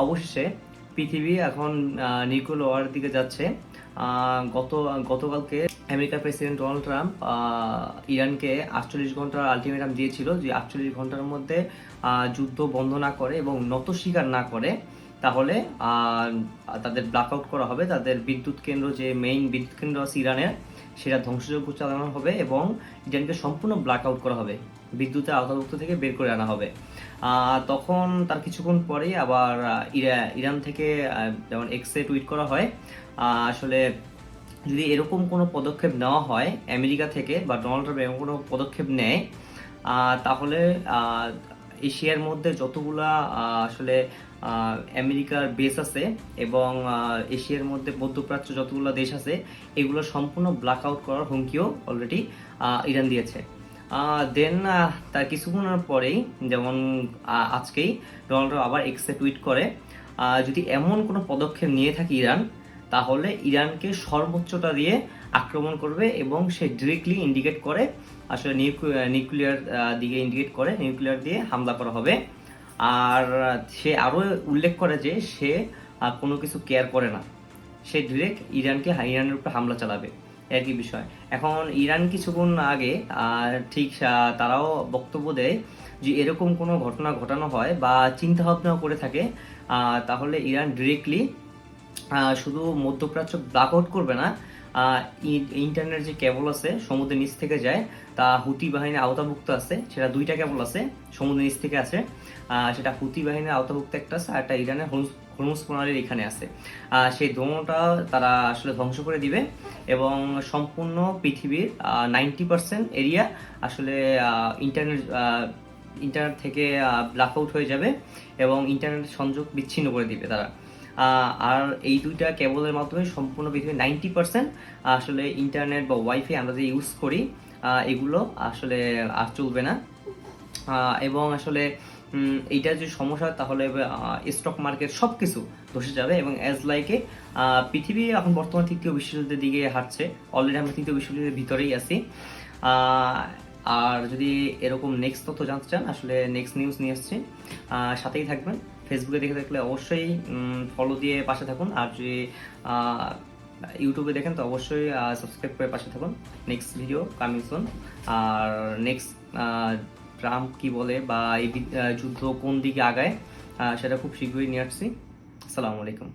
অবশেষে পৃথিবী এখন নিউক্লিয়ার ওয়ারের দিকে যাচ্ছে। গতকালকে আমেরিকার প্রেসিডেন্ট ডোনাল্ড ট্রাম্প ইরানকে 48 ঘন্টার আলটিমেটাম দিয়েছিল যে 48 ঘন্টার মধ্যে যুদ্ধ বন্ধ না করে এবং নত স্বীকার না করে তাহলে তাদের ব্ল্যাকআউট করা হবে, তাদের বিদ্যুৎ কেন্দ্র, যে মেইন বিদ্যুৎ কেন্দ্র আছে ইরানের, সেটা ধ্বংসযজ্ঞ চালানো হবে এবং ইরানকে সম্পূর্ণ ব্ল্যাকআউট করা হবে, বিদ্যুতের আওতাভুক্ত থেকে বের করে আনা হবে। তখন তার কিছুক্ষণ পরেই আবার ইরান থেকে যেমন এক্সে টুইট করা হয়, আসলে যদি এরকম কোনো পদক্ষেপ নেওয়া হয় আমেরিকা থেকে বা ডোনাল্ড ট্রাম্প এরকম কোনো পদক্ষেপ নেয়, তাহলে এশিয়ার মধ্যে যতগুলা আসলে আমেরিকার বেস আছে এবং এশিয়ার মধ্যে মধ্যপ্রাচ্য যতগুলো দেশ আছে, এগুলো সম্পূর্ণ ব্ল্যাক আউট করার হুমকিও অলরেডি ইরান দিয়েছে। দেন তার কিছুক্ষণের পরেই, যেমন আজকেই ডোনাল্ড ট্রাম্প আবার এক্সে টুইট করে, যদি এমন কোনো পদক্ষেপ নিয়ে থাকে ইরান, তাহলে ইরানকে সর্বোচ্চটা দিয়ে আক্রমণ করবে এবং সে ডিরেক্টলি ইন্ডিকেট করে, আসলে নিউক্লিয়ার দিকে ইন্ডিকেট করে নিউক্লিয়ার দিয়ে হামলা করা হবে। আর সে আরও উল্লেখ করে যে সে কোনো কিছু কেয়ার করে না, সে ডিরেক্ট ইরানের উপর হামলা চালাবে, একই বিষয়। এখন ইরান কিছুক্ষণ আগে ঠিক তারাও বক্তব্য দেয় যে এরকম কোনো ঘটনা ঘটানো হয় বা চিন্তা ভাবনা করে থাকে, তাহলে ইরান ডিরেক্টলি শুধু মধ্যপ্রাচ্য ব্ল্যাক আউট করবে না, ইন্টারনেট যে কেবল আছে সমুদ্রের নিচ থেকে যায়, তা হুতি বাহিনীর আওতাভুক্ত আছে, সেটা 2টা কেবল আছে সমুদ্রের নিচ থেকে আছে, সেটা হুতি বাহিনীর আওতাভুক্ত একটা আছে, আর একটা ইরানের হরমুজ প্রণালীর এখানে আছে। সেই দোনোটা তারা আসলে ধ্বংস করে দিবে এবং সম্পূর্ণ পৃথিবীর 90% এরিয়া আসলে ইন্টারনেট থেকে ব্ল্যাক আউট হয়ে যাবে এবং ইন্টারনেট সংযোগ বিচ্ছিন্ন করে দিবে তারা। আর এই 2টা কেবলের মাধ্যমে সম্পূর্ণ পৃথিবীর 90% আসলে ইন্টারনেট বা ওয়াইফাই আমরা যে ইউজ করি, এগুলো আসলে আর চলবে না। এবং আসলে এইটা যে সমস্যা, তাহলে স্টক মার্কেট সব কিছু ধসে যাবে এবং অ্যাজ লাইকে পৃথিবী এখন বর্তমান 3য় বিশ্বযুদ্ধের দিকে হাঁটছে। অলরেডি আমরা 3য় বিশ্বযুদ্ধের ভিতরেই আছি। আর যদি এরকম নেক্সট তথ্য জানতে চান, আসলে নেক্সট নিউজ নিয়ে আসছি, সাথেই থাকবেন। ফেসবুকে দেখে থাকলে অবশ্যই ফলো দিয়ে পাশে থাকুন, আর যদি ইউটিউবে দেখেন তো অবশ্যই সাবস্ক্রাইব করে পাশে থাকুন। Next video coming soon. আর নেক্সট ট্রাম্প কি বলে বা এই যুদ্ধ কোন দিকে আগায়, সেটা খুব শীঘ্রই নিয়ে আসছি। আসসালামু আলাইকুম।